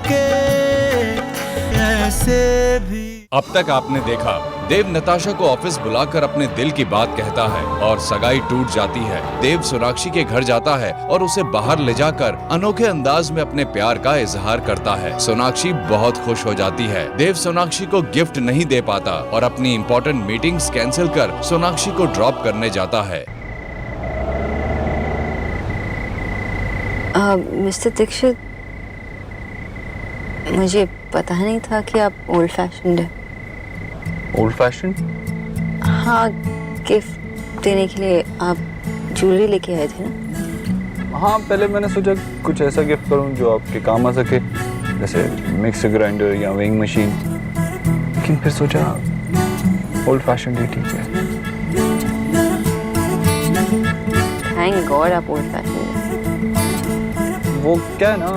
के ऐसे भी। अब तक आपने देखा देव नताशा को ऑफिस बुलाकर अपने दिल की बात कहता है और सगाई टूट जाती है। देव सोनाक्षी के घर जाता है और उसे बाहर ले जाकर अनोखे अंदाज में अपने प्यार का इजहार करता है। सोनाक्षी बहुत खुश हो जाती है। देव सोनाक्षी को गिफ्ट नहीं दे पाता और अपनी इम्पोर्टेंट मीटिंग्स कैंसिल कर सोनाक्षी को ड्रॉप करने जाता है। मिस्टर दीक्षित, मुझे पता नहीं था कि आप ओल्ड फैशन्ड हैं। Old fashion? हाँ, गिफ्ट देने के लिए आप ज्वेलरी लेके आए थे ना? हाँ, पहले मैंने सोचा कुछ ऐसा गिफ्ट करूं जो आपके काम आ सके, जैसे मिक्सर ग्राइंडर या वेइंग मशीन, लेकिन फिर सोचा ओल्ड फैशन ही ठीक है। थैंक गॉड आप ओल्ड फैशन्ड हैं। वो क्या है ना,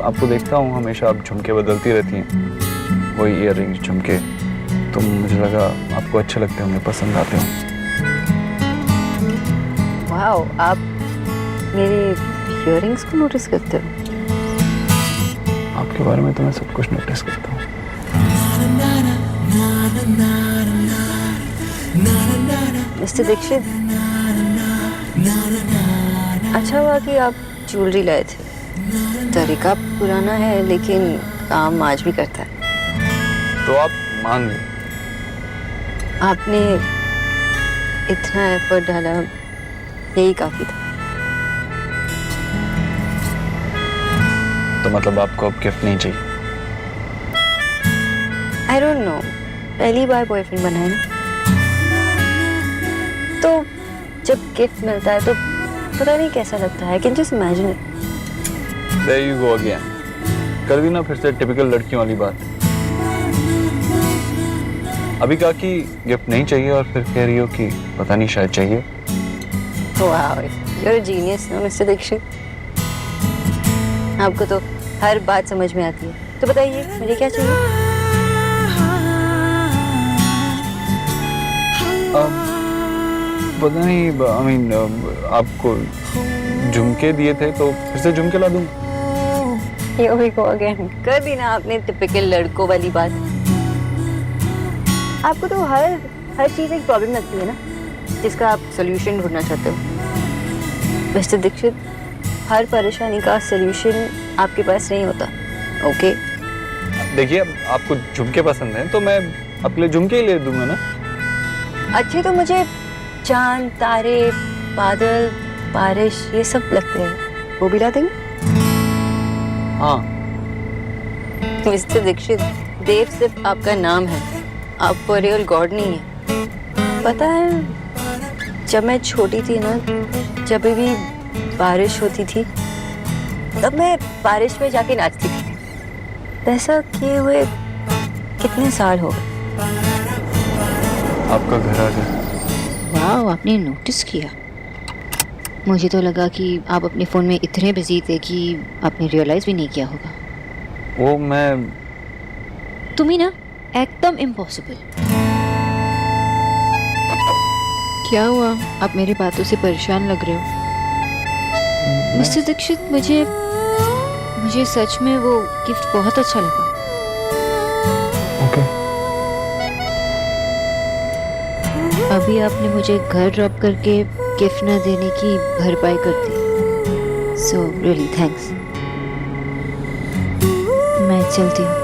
आपको देखता हूँ हमेशा आप झुमके बदलती रहती हैं, वही ईयर रिंग्स झुमके, तो मुझे लगा आपको अच्छे लगते होंगे, पसंद आते होंगे। वाओ, आप मेरे ईयरिंग्स को नोटिस करते हो? आपके बारे में तो मैं सब कुछ नोटिस करता हूँ। मिस्टर दीक्षित, अच्छा हुआ कि आप ज्वेलरी लाए थे। तरीका पुराना है लेकिन काम आज भी करता है। तो आप मान ली। आपने इतना एफर्ट डाला, यही काफी था। तो मतलब आपको अब गिफ्ट नहीं चाहिए? आई डोंट नो, पहली बार बॉयफ्रेंड बना है ना, तो जब गिफ्ट मिलता है तो पता नहीं कैसा लगता है। Can just imagine it. There you go again. कर दी ना फिर से टिपिकल लड़कियों वाली बात। अभी कहा कि गिफ्ट नहीं चाहिए और फिर कह रही हो कि पता नहीं शायद चाहिए। वाओ, you're a genius ना मिस्टर दीक्षित। आपको तो हर बात समझ में आती है। तो बताइए मुझे क्या चाहिए? पता नहीं, I mean, आपको झुमके दिए थे तो फिर से झुमके ला दूं। Here we go again. कर दी ना आपने टिपिकल लड़कों वाली बात। आपको तो हर चीज एक प्रॉब्लम लगती है ना, जिसका आप सोल्यूशन ढूंढना चाहते हो। मिस्टर दीक्षित, हर परेशानी का सोल्यूशन आपके पास नहीं होता। ओके? देखिए, आपको झुमके पसंद हैं तो मैं आपके लिए झुमके ही ले दूंगा ना। अच्छे तो मुझे चांद, तारे, बादल, बारिश ये सब लगते हैं। वो भी ला देंगे? हाँ। मिस्टर दीक्षित, देव सिर्फ आपका नाम है, आप फॉर रियल गॉड नहीं है। पता है, जब मैं छोटी थी ना, जब भी बारिश होती थी तब मैं बारिश में जाके नाचती थी। ऐसा किए हुए कितने साल हो गए। आपका घर आ गया। वाह, आपने नोटिस किया। मुझे तो लगा कि आप अपने फ़ोन में इतने बिजी थे कि आपने रियलाइज़ भी नहीं किया होगा। वो मैं तुम ही ना, एकदम इम्पॉसिबल। क्या हुआ, आप मेरी बातों से परेशान लग रहे हो? मिस्टर दीक्षित, मुझे सच में वो गिफ्ट बहुत अच्छा लगा। ओके। अभी आपने मुझे घर ड्रॉप करके गिफ्ट न देने की भरपाई कर दी। So really thanks. मैं चलती हूँ।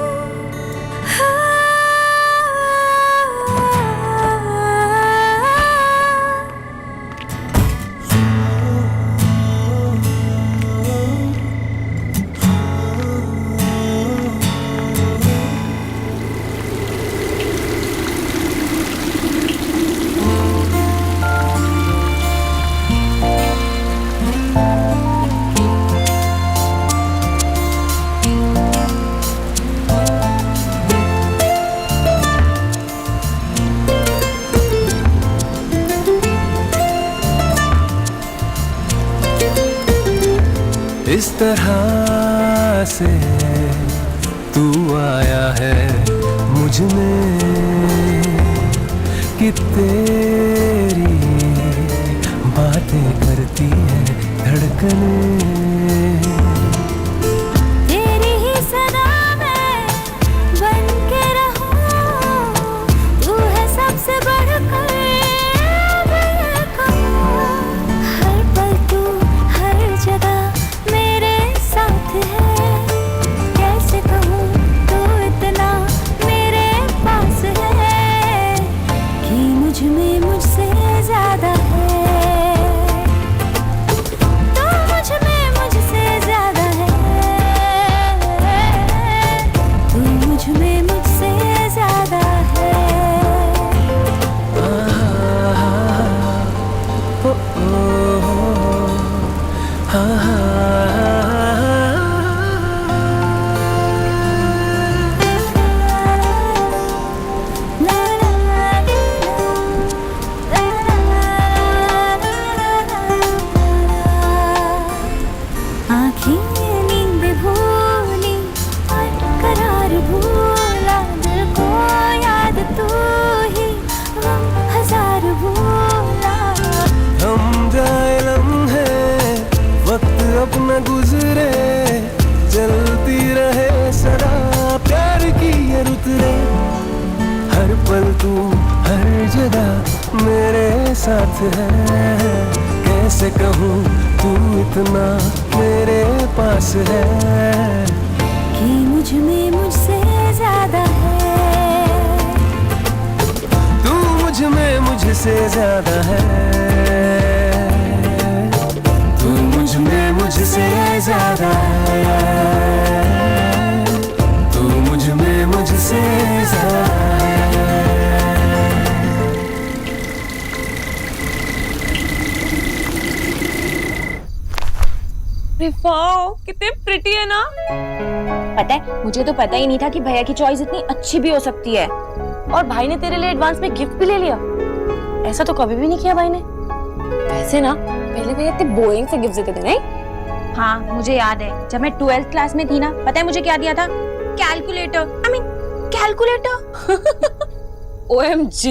इस तरह से तू आया है मुझ में कि तेरी बातें करती है धड़कनें। तेरी ही सदा साथ है, कैसे कहूँ तू इतना मेरे पास है कि मुझ में मुझसे ज्यादा है, तू मुझ में मुझसे ज्यादा है, तू मुझ में मुझसे ज्यादा है, तू मुझ में मुझसे ज्यादा है। वाओ, कितने प्रिटी है ना। पता है, मुझे तो पता ही नहीं था कि भैया की चॉइस इतनी अच्छी भी हो सकती है। और भाई ने तेरे लिए एडवांस में गिफ्ट भी ले लिया। ऐसा तो कभी भी नहीं किया भाई ने। वैसे ना, पहले भैया इतने बोरिंग से गिफ्ट देते थे, नहीं? हाँ, मुझे याद है, जब मैं 12th क्लास में थी ना, पता है मुझे क्या दिया था? Calculator. I mean calculator. OMG।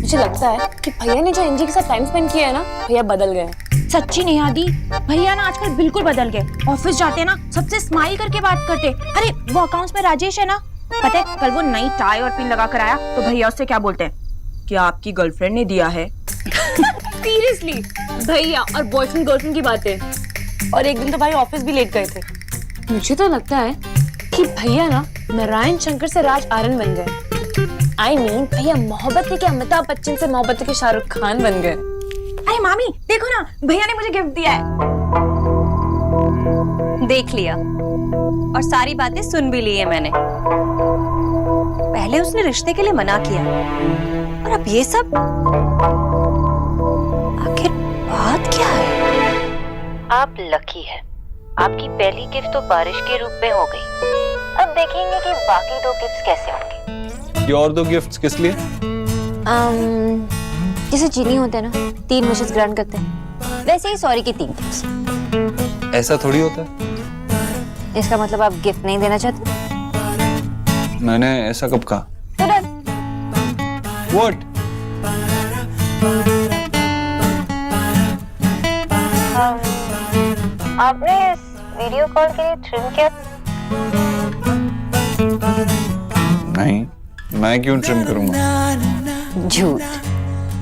मुझे लगता है कि भैया ने जो एनजी के साथ टाइम स्पेंड किया है ना, भैया बदल गए हैं। सच्ची नहीं आदि, भैया ना आजकल बिल्कुल बदल गए। ऑफिस जाते हैं ना, सबसे स्माइल करके बात करते। अरे वो अकाउंट्स में राजेश है ना, पता है कल वो नई टाई और पिन लगा कर आया तो भैया उससे क्या बोलते हैं? क्या आपकी गर्लफ्रेंड ने दिया है? सीरियसली, भैया और बॉयफ्रेंड गर्लफ्रेंड की बातें। और एक दिन तो भाई ऑफिस भी लेट गए थे। मुझे तो लगता है कि भैया ना नारायण शंकर से राज आर्यन बन गए। आई मीन भैया मोहब्बत के अमिताभ बच्चन से मोहब्बत के शाहरुख खान बन गए। अरे मामी देखो ना, भैया ने मुझे गिफ्ट दिया है। देख लिया और सारी बातें सुन भी ली है मैंने। पहले उसने रिश्ते के लिए मना किया और अब ये सब। आखिर बात क्या है? आप लकी है, आपकी पहली गिफ्ट तो बारिश के रूप में हो गई। अब देखेंगे कि बाकी 2 गिफ्ट्स कैसे होंगे। ये और 2 गिफ्ट्स किस लिए? जैसे चीनी होते हैं ना, 3 विशेस ग्रांट करते हैं, वैसे ही सॉरी की 3 गिफ्ट्स। ऐसा थोड़ी होता है। इसका मतलब आप गिफ्ट नहीं देना चाहते? मैंने ऐसा कब कहा? तो डन। What? आपने इस वीडियो कॉल के लिए ट्रिम किया? नहीं, मैं क्यों ट्रिम करूंगा? झूठ।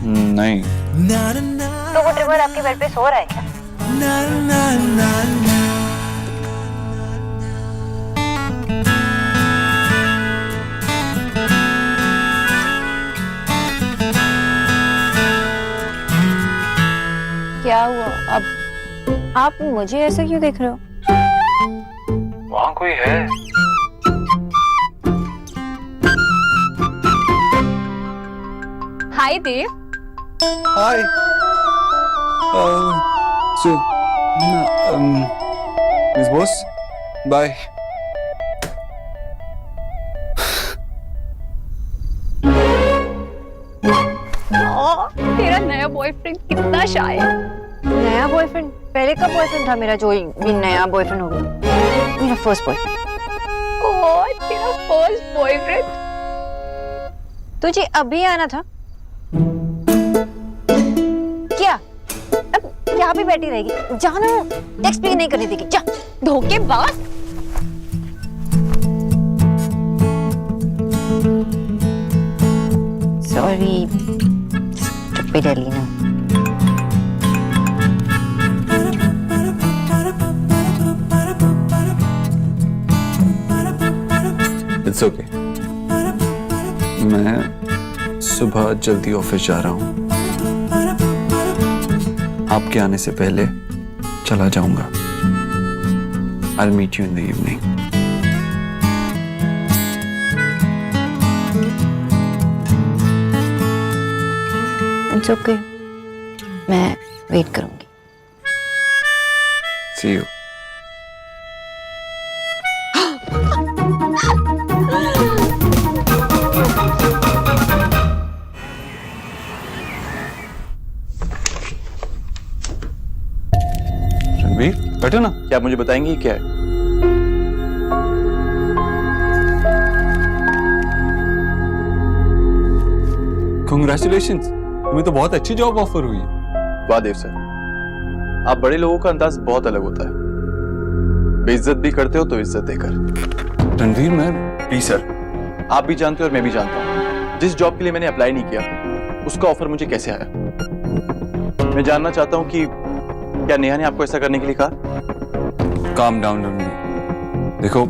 नहीं। तो वो ट्रिमर आपके बेड पे सो रहा है क्या? क्या हुआ? अब आप मुझे ऐसे क्यों देख रहे हो? वहाँ कोई है? हाय देव। Hi. So, Miss Boss, bye. तेरा नया बॉयफ्रेंड कितना शाय है। नया बॉयफ्रेंड? पहले का बॉयफ्रेंड था मेरा, जो ये नया बॉयफ्रेंड हो गया। मेरा फर्स्ट बॉयफ्रेंड। ओह, तेरा फर्स्ट बॉयफ्रेंड। तुझे अभी आना था क्या? अब यहाँ पे बैठी रहेगी? जाना, टेक्स्ट भी नहीं करनी थी। जा। धोखेबाज। Sorry, stupid Elina. It's okay. मैं सुबह जल्दी ऑफिस जा रहा हूँ। आपके आने से पहले चला जाऊंगा। I'll meet you in the evening. It's okay. मैं वेट करूंगी। See you. रणवीर, बैठो ना। क्या आप मुझे बताएंगी क्या है? Congratulations, तुम्हें तो बहुत अच्छी जॉब ऑफर हुई है। वाह देव सर, आप बड़े लोगों का अंदाज बहुत अलग होता है। बेइज्जत भी करते हो तो इज्जत देकर। रणवीर, मैं प्लीज सर, आप भी जानते हो और मैं भी जानता हूँ जिस जॉब के लिए मैंने अप्लाई नहीं किया उसका ऑफर मुझे कैसे आया। मैं जानना चाहता हूँ कि क्या नेहा ने आपको ऐसा करने के लिए कहा? काम डाउन रणवीर, देखो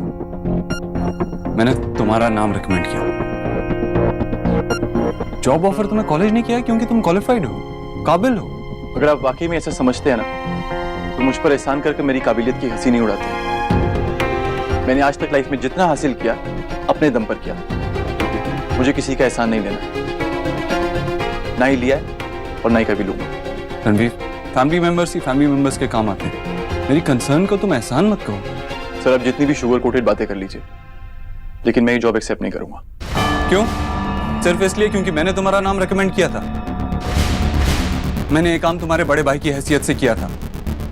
मैंने तुम्हारा नाम रिकमेंड किया। जॉब ऑफर तुम्हें कॉलेज ने किया क्योंकि तुम क्वालिफाइड हो, काबिल हो। अगर आप वाकई में ऐसा समझते हैं ना, तो मुझ पर एहसान करके मेरी काबिलियत की हंसी नहीं उड़ाते हैं। मैंने आज तक लाइफ में जितना हासिल किया अपने दम पर किया। मुझे किसी का एहसान नहीं लेना, ना ही लिया है और ना ही कभी लूंगा। रणवीर, फैमिली मेंबर्स ही फैमिली मेंबर्स के काम आते हैं। मेरी कंसर्न को तुम एहसान मत कहो। सर, आप जितनी भी शुगर कोटेड बातें कर लीजिए, लेकिन मैं ये जॉब एक्सेप्ट नहीं करूंगा। क्यों? सिर्फ इसलिए क्योंकि मैंने तुम्हारा नाम रेकमेंड किया था। मैंने ये काम तुम्हारे बड़े भाई की हैसियत से किया था।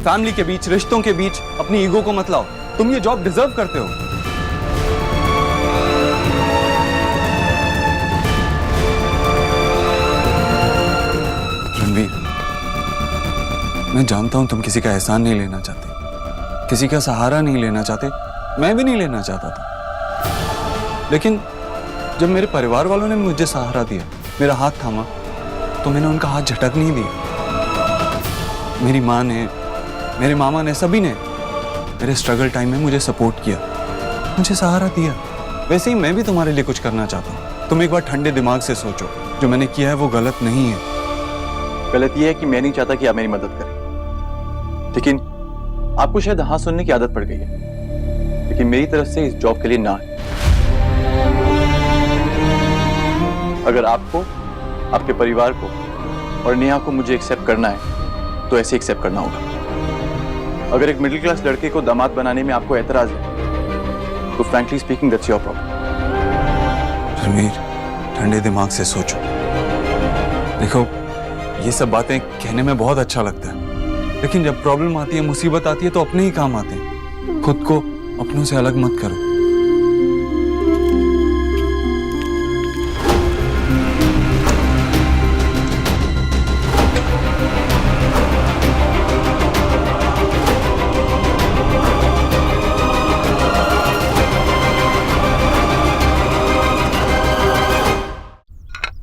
फैमिली के बीच, रिश्तों के बीच अपनी ईगो को मत लाओ। तुम ये जॉब डिजर्व करते हो। रणवीर, मैं जानता हूं तुम किसी का एहसान नहीं लेना चाहते, किसी का सहारा नहीं लेना चाहते, मैं भी नहीं लेना चाहता था। लेकिन जब मेरे परिवार वालों ने मुझे सहारा दिया, मेरा हाथ थामा, तो मैंने उनका हाथ झटक नहीं दिया। मेरी माँ ने, मेरे मामा ने, सभी ने मेरे स्ट्रगल टाइम में मुझे सपोर्ट किया, मुझे सहारा दिया। वैसे ही मैं भी तुम्हारे लिए कुछ करना चाहता हूँ। तुम एक बार ठंडे दिमाग से सोचो, जो मैंने किया है वो गलत नहीं है। गलत यह है कि मैं नहीं चाहता कि आप मेरी मदद करें, लेकिन आपको शायद हाँ सुनने की आदत पड़ गई है। लेकिन मेरी तरफ से इस जॉब के लिए ना है। अगर आपको, आपके परिवार को और नेहा को मुझे एक्सेप्ट करना है तो ऐसे एक्सेप्ट करना होगा। अगर एक मिडिल क्लास लड़के को दामाद बनाने में आपको एतराज है तो frankly speaking that's your problem. Ranveer, ठंडे दिमाग से सोचो। देखो, ये सब बातें कहने में बहुत अच्छा लगता है, लेकिन जब प्रॉब्लम आती है, मुसीबत आती है, तो अपने ही काम आते हैं। खुद को अपनों से अलग मत करो।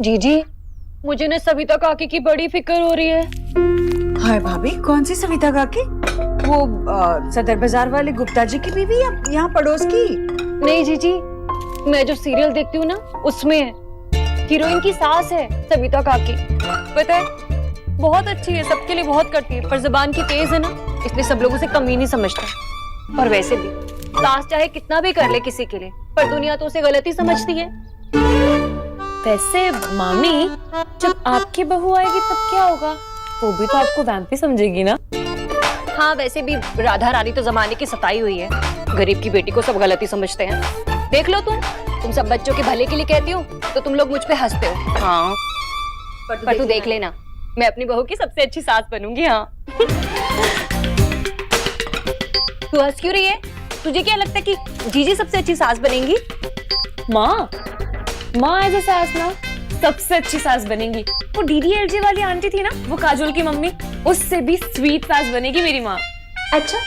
जीजी, मुझे ना सविता काकी की बड़ी फिक्र हो रही है। हाय भाभी, कौन सी सविता काकी? वो सदर बाजार वाले गुप्ता जी की बीवी या यहाँ पड़ोस की? नहीं जीजी, मैं जो सीरियल देखती हूँ ना, उसमें हीरोइन की सास है सविता काकी। पता है, बहुत अच्छी है, सबके लिए बहुत करती है, पर जुबान की तेज है ना, इसलिए सब लोगों से कम ही नहीं समझता। और वैसे भी सास चाहे कितना भी कर ले किसी के लिए, पर दुनिया तो उसे गलत ही समझती है। वैसे मामी, जब आपकी बहू आएगी तब क्या होगा? वो भी तो आपको वैम्पी समझेगी ना? हाँ, वैसे भी राधा रानी तो जमाने की सताई हुई है। गरीब की बेटी को सब गलत ही समझते हैं। देख लो तुम सब बच्चों के भले के लिए कहती हो, तो तुम लोग मुझ पे हंसते हो। हाँ, पर तू देख लेना, मैं अपनी बहू की सबसे अच्छी सास बनूंगी। हाँ। तू हंस क्यों रही है? तुझे क्या लगता है कि जीजी सबसे अच्छी सास बनेंगी? माँ एज ए सास ना सबसे अच्छी सास बनेगी। वो डीडीएलजे वाली आंटी थी ना, वो काजोल की मम्मी, उससे भी स्वीट सास बनेगी मेरी माँ। अच्छा,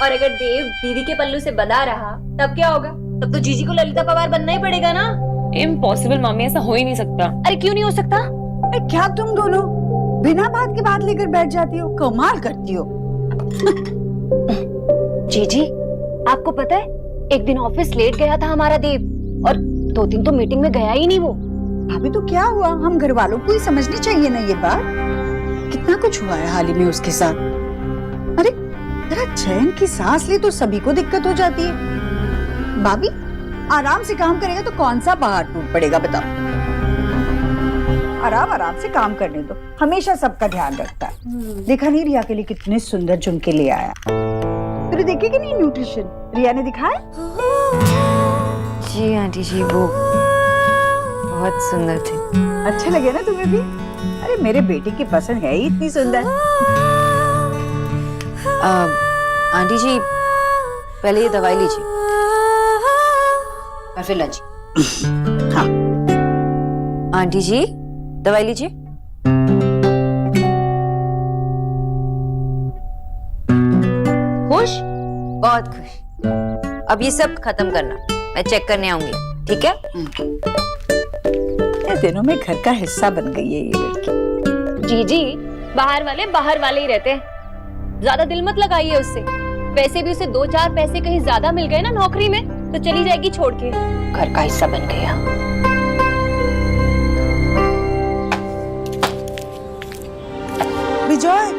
और अगर देव दीदी के पल्लू से बंधा रहा तब क्या होगा? तब तो जीजी को ललिता पवार बनना ही पड़ेगा ना। इम्पॉसिबल मामी, ऐसा हो ही नहीं सकता। अरे क्यों नहीं हो सकता? क्या तुम दोनों बिना बात की बात लेकर बैठ जाती हो? कमाल करती हो। जीजी, आपको पता है, एक दिन ऑफिस लेट गया था हमारा देव, और 2 दिन तो मीटिंग में गया ही नहीं वो। भाभी तो क्या हुआ? हम घर वालों को ही समझनी चाहिए ना ये बात। कितना कुछ हुआ है हाल ही में उसके साथ। अरे जरा चैन की सांस ले तो सभी को दिक्कत हो जाती है। भाभी आराम से काम करेगा तो कौन सा पहाड़ टूट पड़ेगा, बताओ। आराम आराम से काम करने दो, हमेशा सबका ध्यान रखता है। देखा नहीं रिया के लिए कितने सुंदर झुमके ले आया? तुझे देखे कि नहीं न्यूट्रिशन रिया ने दिखाया? जी आंटी जी, वो बहुत सुंदर थे। अच्छे लगे ना तुम्हें भी? अरे मेरे बेटे की पसंद है ही इतनी सुंदर। आंटी जी, पहले ये दवाई लीजिए और फिर लंच। हाँ आंटी जी, दवाई लीजिए। खुश? बहुत खुश। अब ये सब खत्म करना, मैं चेक करने आऊंगी, ठीक है? दिनों में घर का हिस्सा बन गई है ये लड़की। जीजी, बाहर वाले ही रहते हैं। ज्यादा दिल मत लगाइए उससे। वैसे भी उसे 2-4 पैसे कहीं ज्यादा मिल गए ना नौकरी में तो चली जाएगी छोड़ के। घर का हिस्सा बन गया। विजय,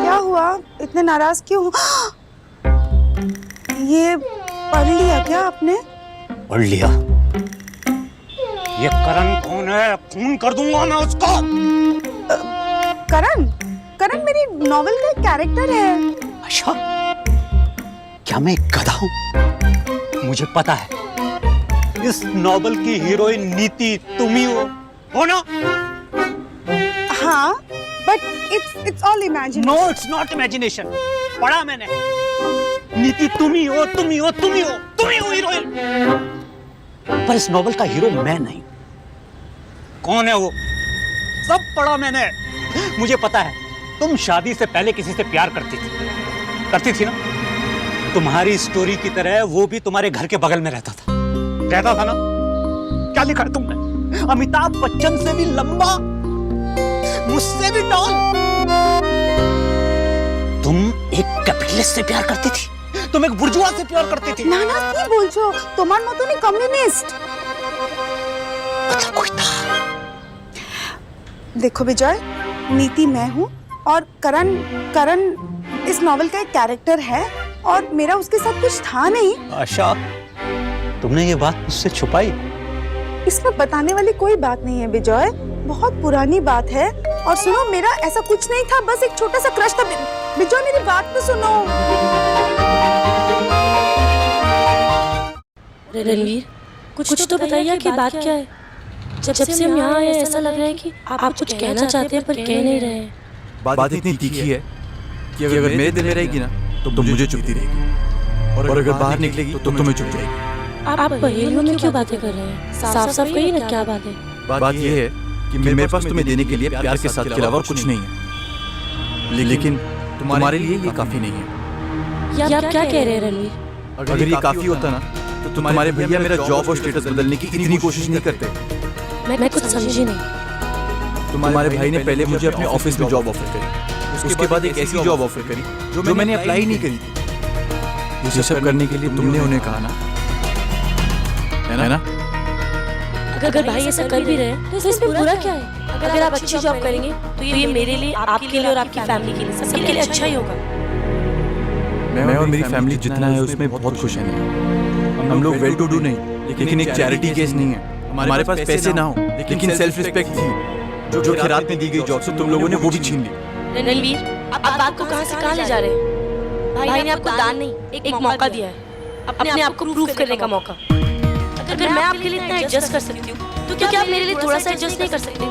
क्या हुआ? इतने नाराज क्यों? ये पढ़ लिया क्या आपने? पढ़ लिया। ये करण कौन है? खून कर दूंगा मैं उसको। करण? करण मेरी नॉवेल का एक कैरेक्टर है। अच्छा, क्या मैं एक गधा हूँ? मुझे पता है इस नॉवेल की हीरोइन नीति तुम ही हो ना? हाँ, but it's all imagination. No, it's not imagination. पढ़ा मैंने। नीति तुम ही हो, तुम ही हो, तुम ही हो, तुम ही हो हीरोइन। पर इस नॉवेल का हीरो मैं नहीं। कौन है वो? सब पढ़ा मैंने। मुझे पता है तुम शादी से पहले किसी से प्यार करती थी ना? तुम्हारी स्टोरी की तरह वो भी तुम्हारे घर के बगल में रहता था ना? क्या लिखा है तुमने? अमिताभ बच्चन से भी लंबा, मुझसे भी टॉल। तुम एक कैपिटलिस्ट से प्यार करती थी, तुम एक बुर्जुआ से प्यार करती थी। ना ना, কি বলছো? তোমার মতনই কমিউনিস্ট। मतलब कोई था। देखो विजय, नीति मैं हूँ और करण इस नॉवेल का एक कैरेक्टर है और मेरा उसके साथ कुछ था नहीं। अच्छा, तुमने ये बात मुझसे छुपाई? इसमें बताने वाली कोई बात नहीं है विजय, बहुत पुरानी बात है। और सुनो, मेरा ऐसा कुछ नहीं था, बस एक छोटा सा क्रश था। विजय मेरी बात तो सुनो। रणवीर, कुछ तो बताइए कि बात क्या है? जब से हम यहाँ आए ऐसा लग रहा है कि आप कुछ कहना चाहते हैं पर कह नहीं रहे हैं। बात इतनी तीखी है कि अगर मेरे दिल में रहेगी ना तो मुझे चुभती रहेगी, और अगर बाहर निकलेगी तो तुम्हें चुभ जाएगी। आप पहेलियों में क्यों बातें कर रहे हैं? साफ साफ कहिए ना क्या बात है। बात ये है कि मेरे पास तुम्हें देने के लिए प्यार के साथ के अलावा कुछ नहीं है, लेकिन तुम्हारे लिए ये काफी नहीं है। ये आप क्या कह रहे हैं रणवीर? अगर ये काफी होता ना तो तुम्हारे भैया मेरा जॉब और स्टेटस बदलने की इतनी कोशिश नहीं करते। मैं कुछ समझी नहीं। तुम्हारे भाई ने पहले मुझे अपने ऑफिस में जॉब ऑफर करी, उसके बाद एक ऐसी जॉब ऑफर करी जो मैंने अप्लाई नहीं करी थी। ये सब करने के लिए तुमने उन्हें कहा ना, है ना? अगर भाई ऐसा कर भी रहे तो इसमें बुरा क्या है? अगर आप अच्छी जॉब करेंगे तो ये मेरे लिए, आपके लिए और आपकी फैमिली के लिए, सबके लिए अच्छा ही होगा। मैं और मेरी फैमिली जितना है उसमें बहुत खुश हैं। हम लोग वेल टू डू नहीं, लेकिन एक चैरिटी केस नहीं है। हमारे पास पैसे ना हो लेकिन सेल्फ रिस्पेक्ट थी, जो खैरात में दी गई जॉब से तुम लोगों ने वो भी छीन ली। रणवीर, आप बात को कहां से कहां ले जा रहे हैं? भाई ने आपको दान नहीं, एक मौका दिया है अपने आप को प्रूव करने का मौका। अगर मैं आपके लिए इतना एडजस्ट कर सकती हूँ तो क्या आप मेरे लिए थोड़ा सा एडजस्ट नहीं कर सकते?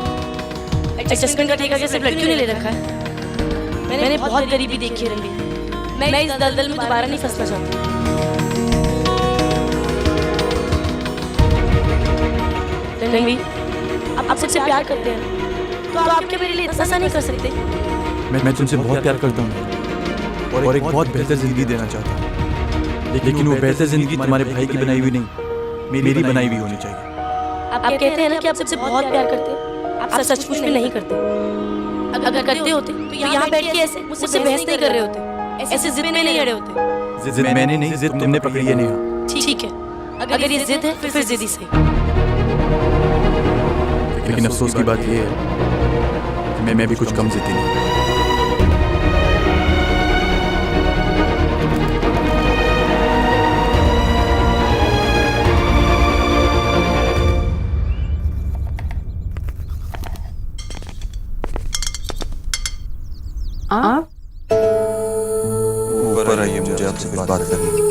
एडजस्टमेंट का ठेका क्या सिर्फ लड़कियों ने ले रखा है? मैंने बहुत गरीबी देखी है रणवीर। मैं इस दलदल में दोबारा नहीं फंसना चाहती। रणवीर, आप सबसे प्यार करते हैं तो आप क्या मेरे लिए इतना सा नहीं कर सकते? मैं तुमसे बहुत प्यार करता हूँ और एक बहुत बेहतर जिंदगी देना चाहता हूँ, लेकिन वो बेहतर जिंदगी तुम्हारे भाई की बनाई हुई नहीं, मेरी बनाई हुई होनी चाहिए। आप कहते हैं ना कि आप सबसे बहुत प्यार करते हैं, आप सचमुच में नहीं करते। अगर करते होते तो यहाँ बैठ के ऐसे मुझसे बहस नहीं कर रहे होते, ऐसे जिद में नहीं अड़े होते। जिद मैंने नहीं, जिद तुमने पकड़ी है नेहा। ठीक है, अगर ये जिद है तो फिर जिद ही सही। लेकिन अफसोस की बात यह है कि मैं भी कुछ कम जिद्दी नहीं। ऊपर आइए, मुझे आपसे कुछ बात करनी है।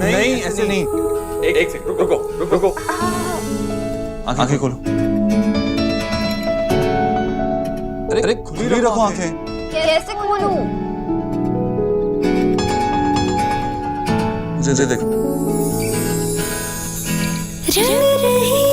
नहीं, ऐसे नहीं। एक सेकंड, रुको। आंखें खोलो। अरे खुली रखो आंखें। कैसे खोलूं? मुझे देखो। रंग रही